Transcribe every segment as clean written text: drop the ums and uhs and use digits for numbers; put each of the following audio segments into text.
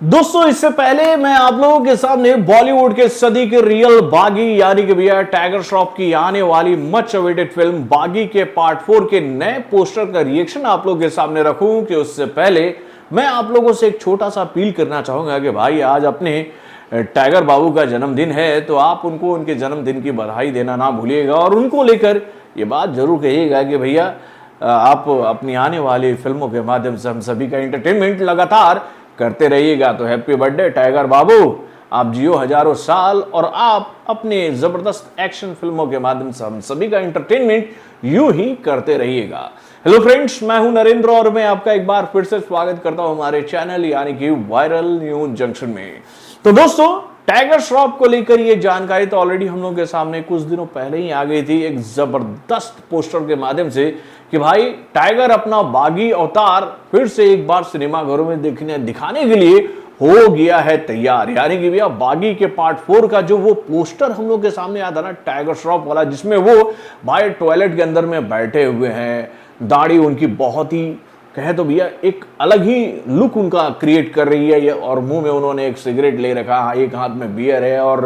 दोस्तों इससे पहले मैं आप लोगों के सामने बॉलीवुड के सदी के रियल बागी यानी कि भैया टाइगर श्रॉफ की आने वाली मच अवेटेड फिल्म बागी के पार्ट 4 के नए पोस्टर का रिएक्शन आप लोगों के सामने रखूं कि उससे पहले मैं आप लोगों से एक छोटा सा अपील करना चाहूंगा कि भाई आज अपने टाइगर बाबू का जन्मदिन है तो आप उनको उनके जन्मदिन की बधाई देना ना भूलिएगा और उनको लेकर ये बात जरूर कहिएगा कि भैया आप अपनी आने वाली फिल्मों के माध्यम से हम सभी का एंटरटेनमेंट लगातार करते रहिएगा। तो हैप्पी बर्थडे टाइगर बाबू, आप जियो हजारों साल और आप अपने जबरदस्त एक्शन फिल्मों के माध्यम से हम सभी का एंटरटेनमेंट यूं ही करते रहिएगा। हेलो फ्रेंड्स, मैं हूं नरेंद्र और मैं आपका एक बार फिर से स्वागत करता हूं हमारे चैनल यानी कि वायरल न्यूज जंक्शन में। तो दोस्तों टाइगर श्रॉफ को लेकर ये जानकारी तो ऑलरेडी हम लोगों के सामने कुछ दिनों पहले ही आ गई थी एक जबरदस्त पोस्टर के माध्यम से कि भाई टाइगर अपना बागी अवतार फिर से एक बार सिनेमाघरों में दिखाने के लिए हो गया है तैयार। यानी कि भैया बागी के पार्ट 4 का जो वो पोस्टर हम लोग के सामने आया था ना टाइगर श्रॉफ वाला, जिसमें वो भाई टॉयलेट के अंदर में बैठे हुए हैं, दाढ़ी उनकी बहुत ही कहे तो भैया एक अलग ही लुक उनका क्रिएट कर रही है ये, और मुंह में उन्होंने एक सिगरेट ले रखा है, एक हाथ में बियर है और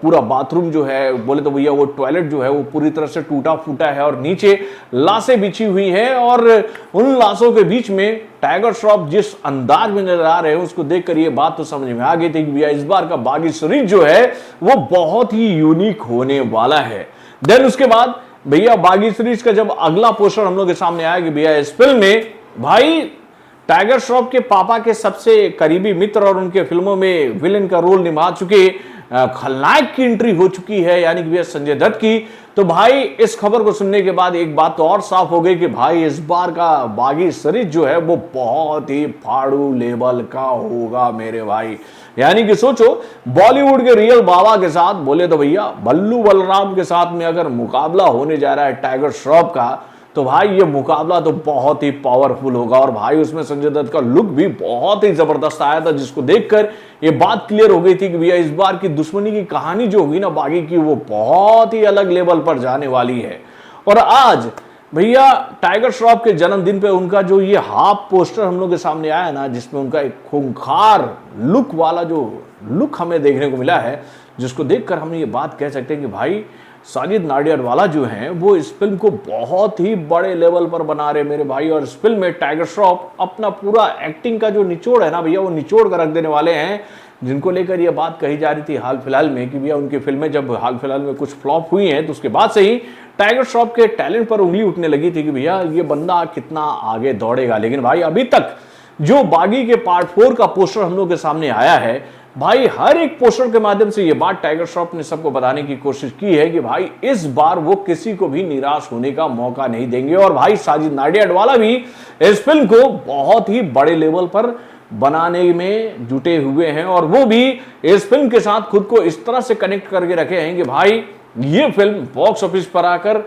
पूरा बाथरूम जो है बोले तो भैया वो टॉयलेट जो है वो पूरी तरह से टूटा फूटा है और नीचे लाशें बिछी हुई हैं और उन लाशों के बीच में टाइगर श्रॉफ जिस अंदाज में नजर आ रहे हैं उसको देखकर ये बात तो समझ में आ गई थी कि भैया इस बार का बागी सीरीज जो है वो बहुत ही यूनिक होने वाला है। देन उसके बाद भैया बागी सीरीज का जब अगला पोस्टर हम लोग के सामने आया कि भैया इस फिल्म में भाई टाइगर श्रॉफ के पापा के सबसे करीबी मित्र और उनके फिल्मों में विलेन का रोल निभा चुके खलनायक की एंट्री हो चुकी है यानी कि भैया संजय दत्त की। तो भाई इस खबर को सुनने के बाद एक बात तो और साफ हो गई कि भाई इस बार का बागी सीरीज जो है वो बहुत ही फाड़ू लेवल का होगा मेरे भाई। यानी कि सोचो बॉलीवुड के रियल बाबा के साथ बोले तो भैया बल्लू बलराम के साथ में अगर मुकाबला होने जा रहा है टाइगर श्रॉफ का तो भाई ये मुकाबला तो बहुत ही पावरफुल होगा। और भाई उसमें संजय दत्त का लुक भी बहुत ही जबरदस्त आया था जिसको देखकर ये बात क्लियर हो गई थी कि भैया इस बार की दुश्मनी की कहानी जो होगी ना बागी की वो बहुत ही अलग लेवल पर जाने वाली है। और आज भैया टाइगर श्रॉफ के जन्मदिन पे उनका जो ये हाफ पोस्टर हम लोग के सामने आया ना जिसमें उनका एक खूंखार लुक वाला जो लुक हमें देखने को मिला है, जिसको देखकर हम ये बात कह सकते हैं कि भाई साजिद नाडियाडवाला जो हैं वो इस फिल्म को बहुत ही बड़े लेवल पर बना रहे मेरे भाई। और इस फिल्म में टाइगर श्रॉफ अपना पूरा एक्टिंग का जो निचोड़ है ना भैया वो निचोड़ कर रख देने वाले हैं, जिनको लेकर ये बात कही जा रही थी हाल फिलहाल में कि भैया उनकी फिल्में जब हाल फिलहाल में कुछ फ्लॉप हुई हैं तो उसके बाद से ही टाइगर श्रॉफ के टैलेंट पर उंगली उठने लगी थी कि भैया ये बंदा कितना आगे दौड़ेगा। लेकिन भाई अभी तक जो बागी के पार्ट 4 का पोस्टर हम लोग के सामने आया है भाई हर एक पोस्टर के माध्यम से ये बात टाइगर श्रॉफ ने सबको बताने की कोशिश की है कि भाई इस बार वो किसी को भी निराश होने का मौका नहीं देंगे। और भाई साजिद नाडियाडवाला भी इस फिल्म को बहुत ही बड़े लेवल पर बनाने में जुटे हुए हैं और वो भी इस फिल्म के साथ खुद को इस तरह से कनेक्ट करके रखे हैं कि भाई ये फिल्म बॉक्स ऑफिस पर आकर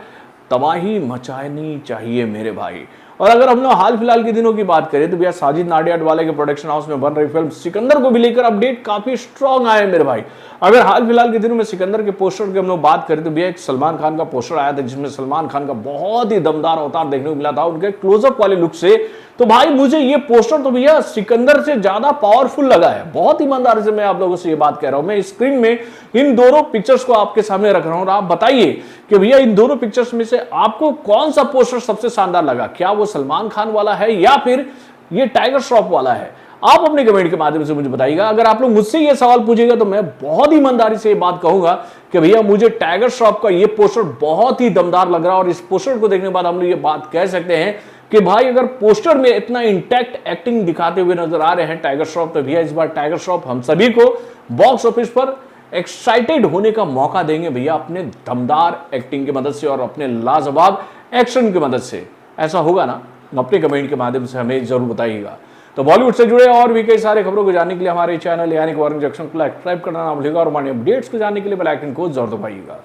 तबाही मचानी चाहिए मेरे भाई। और अगर हम लोग हाल फिलहाल के दिनों की बात करें तो भैया साजिद नाडियाडवाला के प्रोडक्शन हाउस में बन रही फिल्म सिकंदर को भी लेकर अपडेट काफी स्ट्रांग आए मेरे भाई। अगर हाल फिलहाल के दिनों में सिकंदर के पोस्टर की हम लोग बात करें तो भैया एक सलमान खान का पोस्टर आया था जिसमें सलमान खान का बहुत ही दमदार अवतार देखने को मिला था उनके क्लोजअप वाले लुक से। तो भाई मुझे ये पोस्टर तो भैया सिकंदर से ज्यादा पावरफुल लगा है। बहुत ईमानदारी से मैं आप लोगों से ये बात कह रहा हूं। मैं स्क्रीन में इन दोनों पिक्चर्स को आपके सामने रख रहा हूं और आप बताइए कि भैया इन दोनों पिक्चर्स में से आपको कौन सा पोस्टर सबसे शानदार लगा, क्या वो सलमान खान वाला है या फिर ये टाइगर श्रॉफ वाला है। आप अपने कमेंट के माध्यम से मुझे बताइएगा। अगर आप लोग मुझसे ये सवाल पूछेगा तो मैं बहुत ईमानदारी से ये बात कहूंगा कि भैया मुझे टाइगर श्रॉफ का ये पोस्टर बहुत ही दमदार लग रहा है। और इस पोस्टर को देखने के बाद हम लोग ये बात कह सकते हैं कि भाई अगर पोस्टर में इतना इंटैक्ट एक्टिंग दिखाते हुए नजर आ रहे हैं टाइगर श्रॉफ तो भैया इस बार टाइगर श्रॉफ हम सभी को बॉक्स ऑफिस पर एक्साइटेड होने का मौका देंगे भैया अपने दमदार एक्टिंग की मदद से और अपने लाजवाब एक्शन की मदद से। ऐसा होगा ना? अपने कमेंट के माध्यम से हमें जरूर बताइएगा। तो बॉलीवुड से जुड़े और भी कई सारे खबरों को जानने के लिए हमारे चैनल यानी कि वायरल जंक्शन को सब्सक्राइब करना ना भूलिएगा और हमारे अपडेट्स को जानने के लिए बेल आइकन को जरूर दबाइएगा।